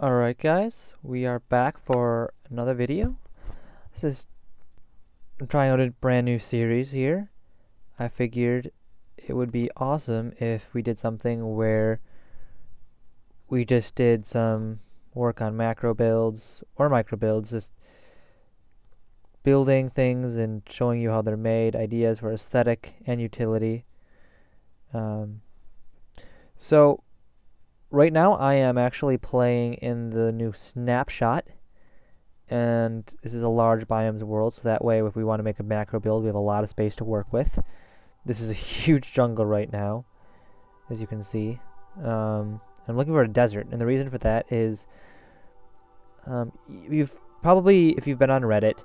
Alright guys, we are back for another video. I'm trying out a brand new series here. I figured it would be awesome if we did something where we just did some work on macro builds or micro builds, just building things and showing you how they're made, ideas for aesthetic and utility. So right now I am actually playing in the new snapshot, and this is a large biomes world, so that way if we want to make a macro build we have a lot of space to work with. This is a huge jungle right now, as you can see. I'm looking for a desert, and the reason for that is you've probably, if you've been on Reddit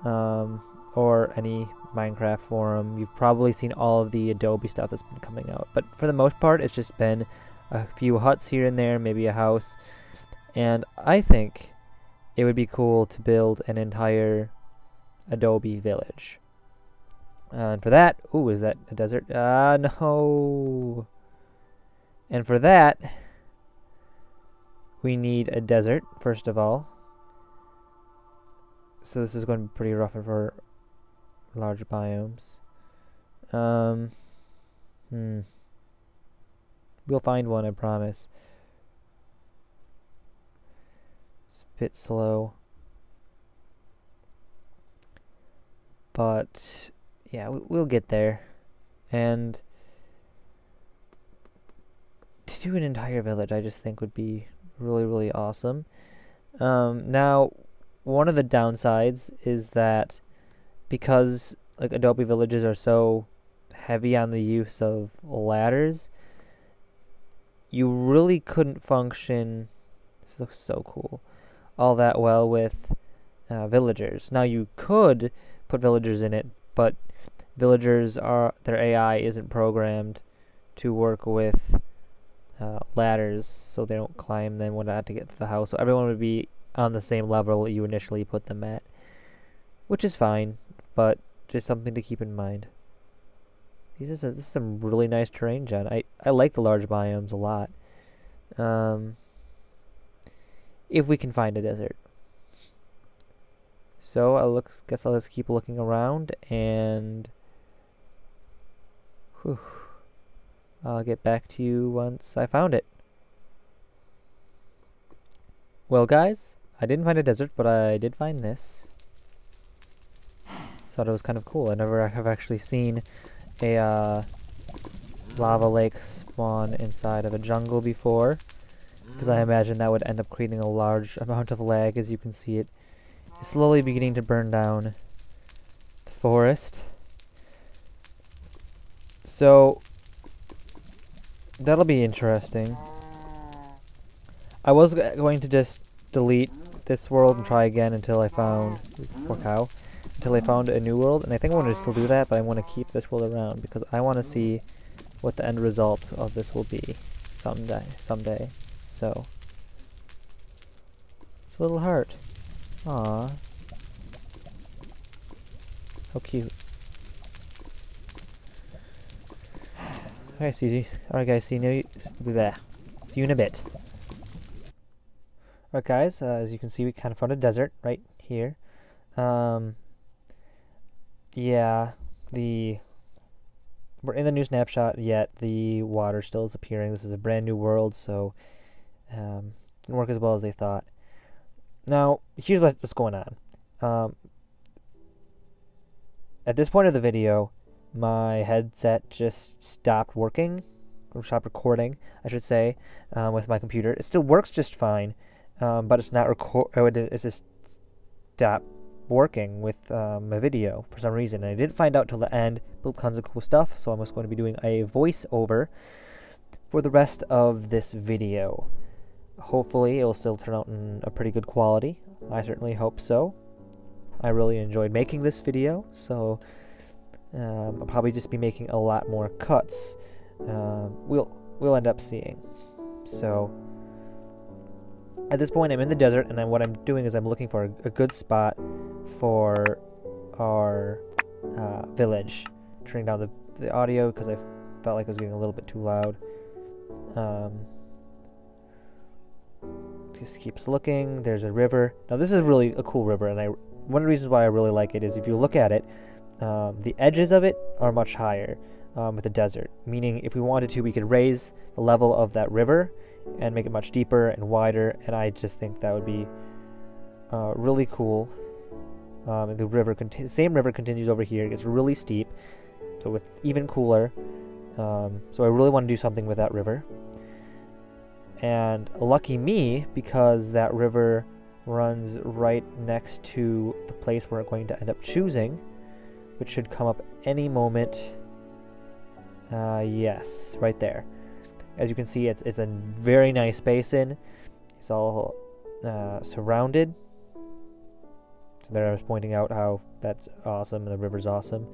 or any Minecraft forum, you've probably seen all of the Adobe stuff that's been coming out, but for the most part it's just been a few huts here and there, maybe a house, and I think it would be cool to build an entire Adobe village. And for that, ooh, is that a desert? No. And for that, we need a desert, first of all. So this is going to be pretty rough for large biomes. We'll find one, I promise. It's a bit slow. But yeah, we'll get there. And to do an entire village, I just think would be really, really awesome. Now, one of the downsides is that because like Adobe villages are so heavy on the use of ladders, you really couldn't function, this looks so cool, all that well with villagers. Now you could put villagers in it, but villagers their AI isn't programmed to work with ladders, so they don't climb them when not to get to the house. So everyone would be on the same level you initially put them at, which is fine, but just something to keep in mind. This is some really nice terrain, John. I like the large biomes a lot. If we can find a desert. So guess I'll just keep looking around, and I'll get back to you once I found it. Well guys, I didn't find a desert, but I did find this. Thought it was kind of cool. I never have actually seen a lava lake spawn inside of a jungle before, because I imagine that would end up creating a large amount of lag. As you can see, it is slowly beginning to burn down the forest. So that'll be interesting. I was going to just delete this world and try again until I found until I found a new world, and I think I want to still do that, but I want to keep this world around because I want to see what the end result of this will be someday. So it's a little heart. Aww. How cute. Alright guys, see you in a bit. Alright guys, as you can see, we kind of found a desert right here. Yeah, we're in the new snapshot, yet the water still is appearing. This is a brand new world, so didn't work as well as they thought. Now, here's what's going on. At this point of the video, my headset just stopped working, or stopped recording, I should say, with my computer. It still works just fine, but it's not it's just stopped working with my video for some reason. And I didn't find out till the end. Built tons of cool stuff, so I'm just going to be doing a voiceover for the rest of this video. Hopefully it'll still turn out in a pretty good quality. I certainly hope so. I really enjoyed making this video, so I'll probably just be making a lot more cuts. We'll end up seeing. So at this point I'm in the desert, and what I'm doing is I'm looking for a good spot for our village. Turning down the audio because I felt like it was getting a little bit too loud. just keeps looking. There's a river. Now this is really a cool river, and one of the reasons why I really like it is if you look at it, the edges of it are much higher with the desert, meaning if we wanted to, we could raise the level of that river and make it much deeper and wider, and I just think that would be really cool. And the river same river continues over here. It gets really steep, so with even cooler. So I really want to do something with that river. And lucky me, because that river runs right next to the place we're going to end up choosing, which should come up any moment. Yes, right there. As you can see, it's a very nice basin. It's all surrounded. So there I was pointing out how that's awesome and the river's awesome.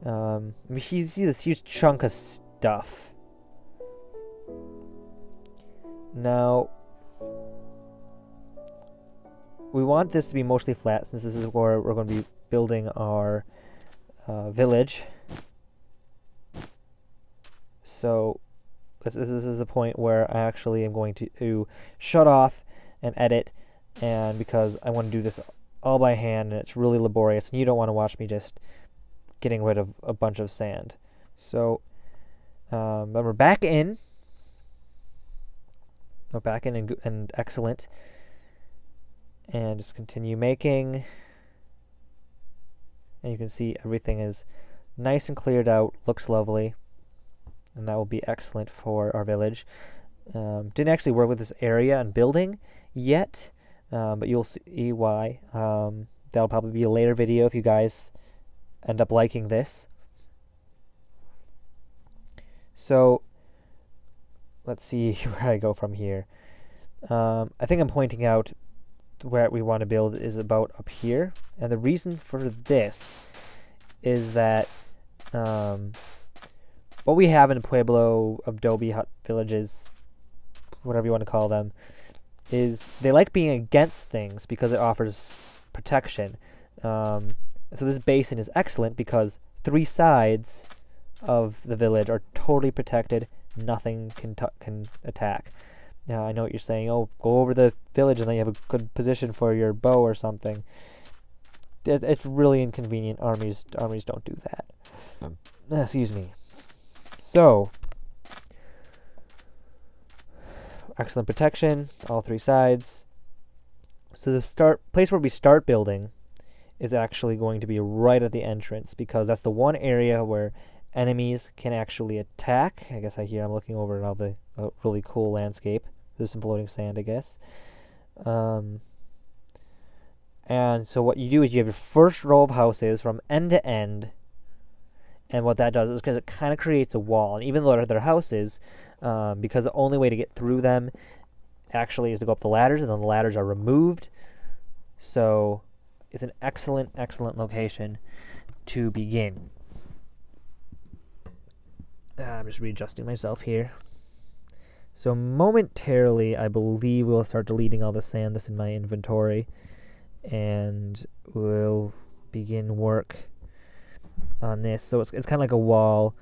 You see this huge chunk of stuff. Now, we want this to be mostly flat, since this is where we're going to be building our village. So this is the point where I actually am going to shut off and edit, and because I want to do this all by hand and it's really laborious, and you don't want to watch me just getting rid of a bunch of sand. So then we're back in. We're back in and excellent. And just continue making. And you can see everything is nice and cleared out, looks lovely. And that will be excellent for our village. Didn't actually work with this area and building yet, but you'll see why. That'll probably be a later video if you guys end up liking this. So let's see where I go from here. I think I'm pointing out where we want to build is about up here, and the reason for this is that what we have in Pueblo, Adobe hut villages, whatever you want to call them, is they like being against things because it offers protection. So this basin is excellent because 3 sides of the village are totally protected. Nothing can attack. Now I know what you're saying. Oh, go over the village and then you have a good position for your bow or something. It's really inconvenient. Armies don't do that. Excuse me. So, excellent protection, all 3 sides. So the place where we start building is actually going to be right at the entrance, because that's the one area where enemies can actually attack. I guess I'm looking over at all the really cool landscape. There's some floating sand, I guess. And so what you do is you have your first row of houses from end to end. And what that does is because it kind of creates a wall. And even though they're houses, because the only way to get through them actually is to go up the ladders, and then the ladders are removed. So it's an excellent, excellent location to begin. I'm just readjusting myself here. So momentarily, I believe we'll start deleting all the sand that's in my inventory, and we'll begin work on this. So it's kind of like a wall,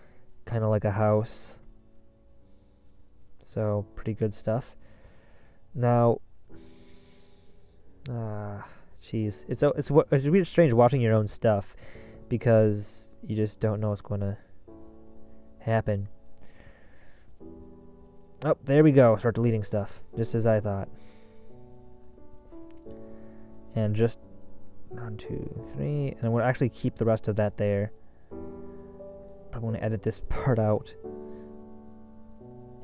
kind of like a house. So pretty good stuff. Now, jeez, it's really strange watching your own stuff because you just don't know what's going to happen. Oh, there we go. Start deleting stuff, just as I thought. And just 1, 2, 3, and we'll actually keep the rest of that there. I'm going to edit this part out.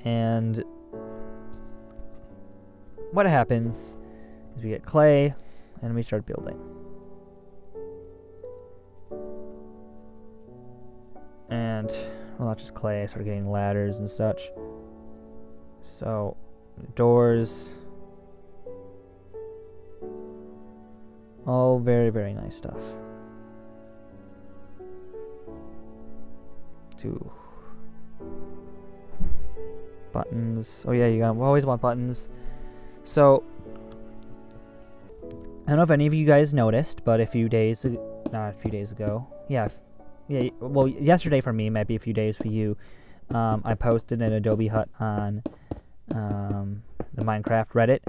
And what happens is we get clay, and we start building. And, well, not just clay, I started getting ladders and such. So, doors. All very, very nice stuff. 2 buttons. Oh yeah, we always want buttons. So, I don't know if any of you guys noticed, but well, yesterday for me, might be a few days for you, I posted an Adobe hut on the Minecraft Reddit,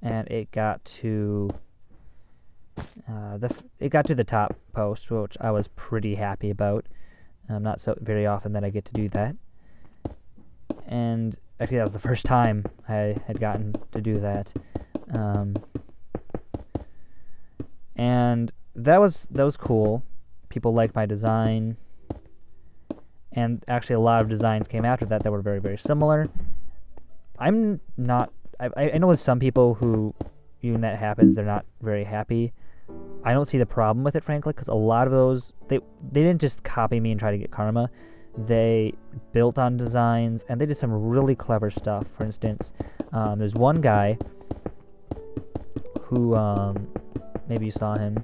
and it got to the top post, which I was pretty happy about. Not so very often that I get to do that, and actually that was the first time I had gotten to do that, and that was cool. People liked my design, and actually a lot of designs came after that were very, very similar. I know with some people who, when that happens, they're not very happy. I don't see the problem with it, frankly, because a lot of those, they didn't just copy me and try to get karma. They built on designs, and they did some really clever stuff. For instance, there's one guy who, maybe you saw him.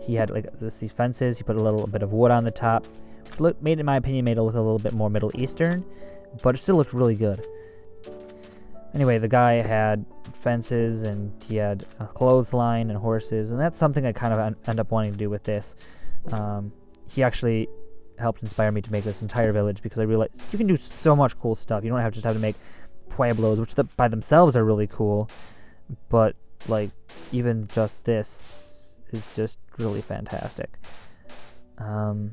He had like these fences. He put a little bit of wood on the top. In my opinion, made it look a little bit more Middle Eastern, but it still looked really good. Anyway, the guy had fences, and he had a clothesline and horses, and that's something I kind of end up wanting to do with this. He actually helped inspire me to make this entire village, because I realized you can do so much cool stuff. You don't have to make Pueblos, which by themselves are really cool, but like even just this is just really fantastic. So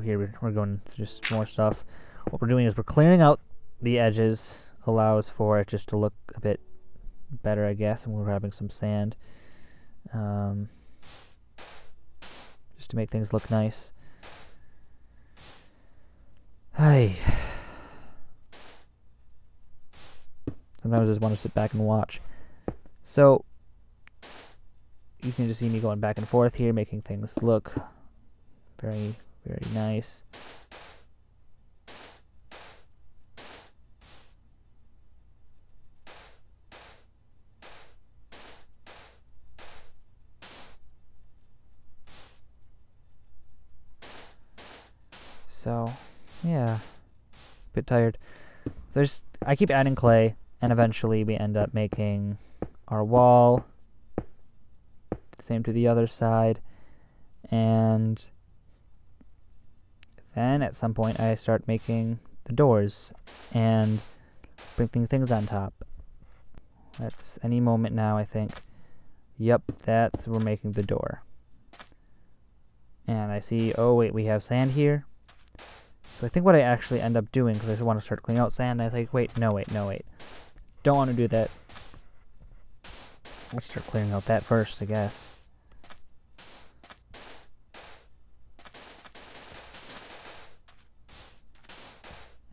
here we're going to just more stuff. What we're doing is we're clearing out the edges, allows for it just to look a bit better, I guess, and we're grabbing some sand just to make things look nice. Hi. Sometimes I just want to sit back and watch. So you can just see me going back and forth here, making things look very, very nice. So, yeah, a bit tired. So I keep adding clay, and eventually we end up making our wall. Same to the other side, and then at some point I start making the doors and printing things on top. That's any moment now, I think. Yep, we're making the door. And I see, oh wait, we have sand here. So I think what I actually end up doing, because I just want to start cleaning out sand, I think, wait. Don't want to do that. Let's start clearing out that first, I guess.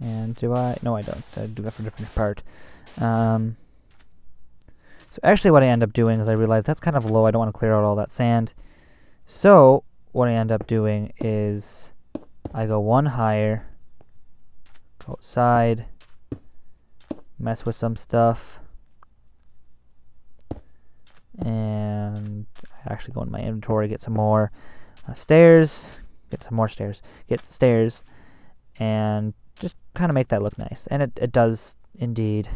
And do I? No, I don't. I do that for a different part. So actually what I end up doing is I realize that's kind of low. I don't want to clear out all that sand. So what I end up doing is I go one higher, go outside, mess with some stuff, and I actually go in my inventory, get some more stairs, get stairs, and just kind of make that look nice. And it does indeed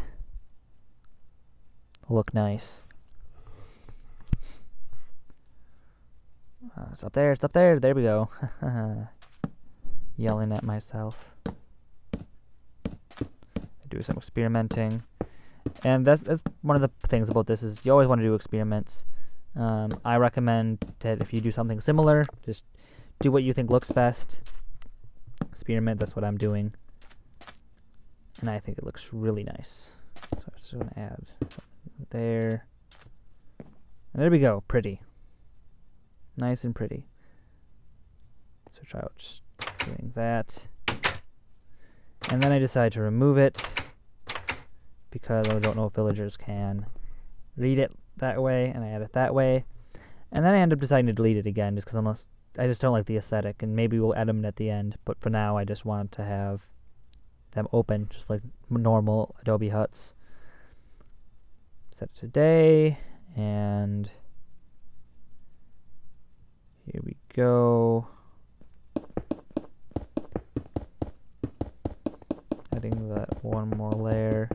look nice. It's up there, there we go. Yelling at myself. I do some experimenting. And that's one of the things about this is you always want to do experiments. I recommend that if you do something similar, just do what you think looks best. Experiment, that's what I'm doing. And I think it looks really nice. So I'm just going to add there. And there we go, pretty. Nice and pretty. So try out just doing that. And then I decide to remove it because I don't know if villagers can read it that way, and I add it that way. And then I end up deciding to delete it again just because I just don't like the aesthetic, and maybe we'll add them at the end, but for now I just want to have them open just like normal Adobe huts. Set it to day, and here we go. Adding that one more layer.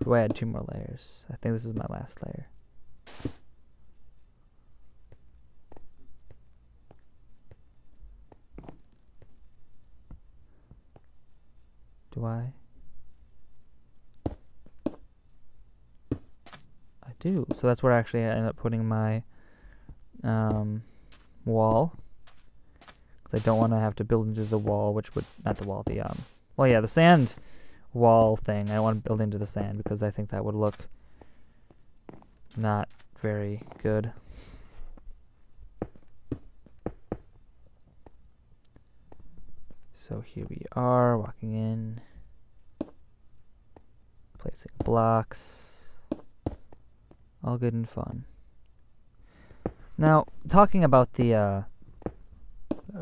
Do I add 2 more layers? I think this is my last layer. Do I? do? So that's where actually I end up putting my wall. Because I don't want to have to build into the wall, which would, not the wall, the, well, yeah, the sand wall thing. I want to build into the sand because I think that would look not very good. So here we are, walking in, placing blocks, all good and fun. Now, talking about the,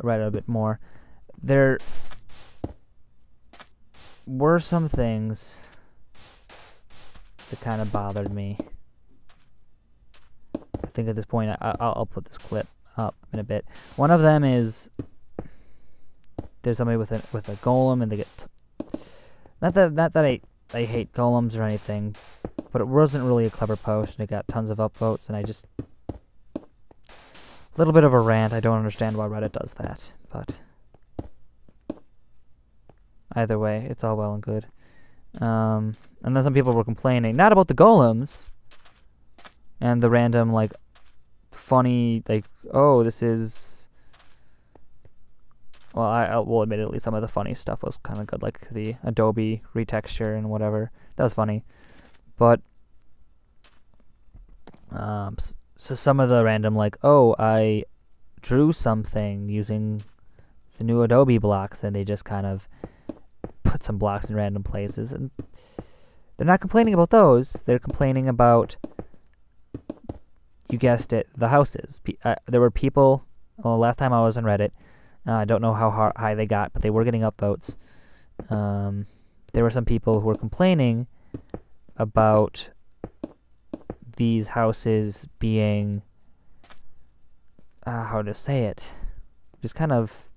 right a bit more, there were some things that kind of bothered me. I think at this point, I'll put this clip up in a bit. One of them is there's somebody with a golem, and they get not that I hate golems or anything, but it wasn't really a clever post, and it got tons of upvotes, and I just a little bit of a rant. I don't understand why Reddit does that, but either way, it's all well and good. And then some people were complaining, not about the golems and the random, like, funny, like, oh, this is... Well, I will admittedly, some of the funny stuff was kind of good, like the Adobe retexture and whatever. That was funny. But, so some of the random, like, oh, I drew something using the new Adobe blocks, and they just kind of put some blocks in random places. And they're not complaining about those. They're complaining about, you guessed it, the houses. There were people, well, last time I was on Reddit, I don't know how high they got, but they were getting upvotes. There were some people who were complaining about these houses being, how to say it, just kind of,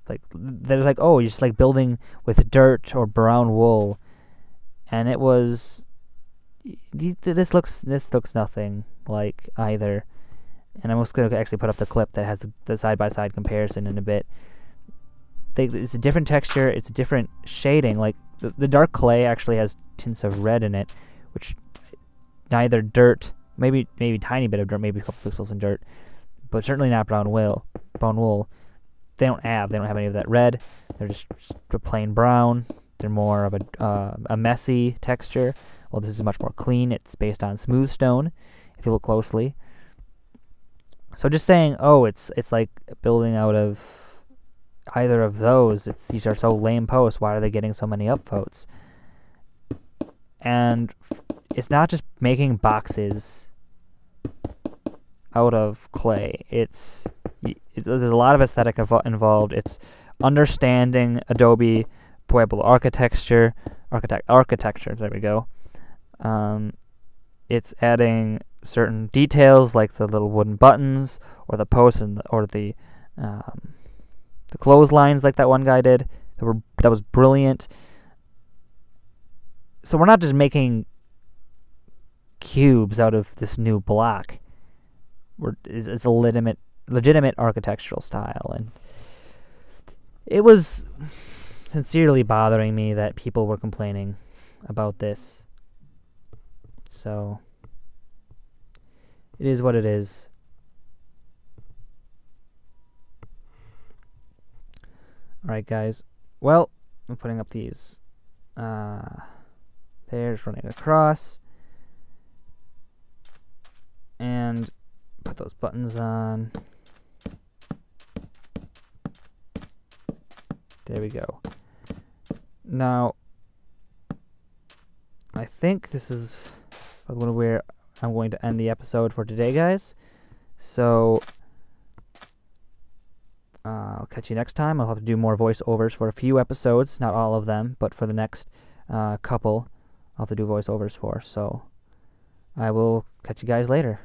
like, they're like, oh, you're just like building with dirt or brown wool, and it was, this looks nothing like either. And I'm also going to actually put up the clip that has the side-by-side comparison in a bit. It's a different texture, it's a different shading. Like, the dark clay actually has tints of red in it, which neither dirt, maybe a tiny bit of dirt, maybe a couple pixels in dirt, but certainly not brown wool. They don't have any of that red. They're just plain brown. They're more of a messy texture. Well, this is much more clean. It's based on smooth stone, if you look closely. So just saying, oh, it's like building out of either of those. These are so lame posts. Why are they getting so many upvotes? And it's not just making boxes out of clay. There's a lot of aesthetic involved. It's understanding Adobe Pueblo architecture. There we go. It's adding certain details like the little wooden buttons or the posts or the clotheslines like that one guy did. That was brilliant. So we're not just making cubes out of this new block. It's a legitimate architectural style, and it was sincerely bothering me that people were complaining about this. So it is what it is. Alright, guys. Well, I'm putting up these. There's running across. And put those buttons on. There we go. Now, I think this is where I'm going to end the episode for today, guys. So, I'll catch you next time. I'll have to do more voiceovers for a few episodes, not all of them, but for the next couple, I'll have to do voiceovers for. So, I will catch you guys later.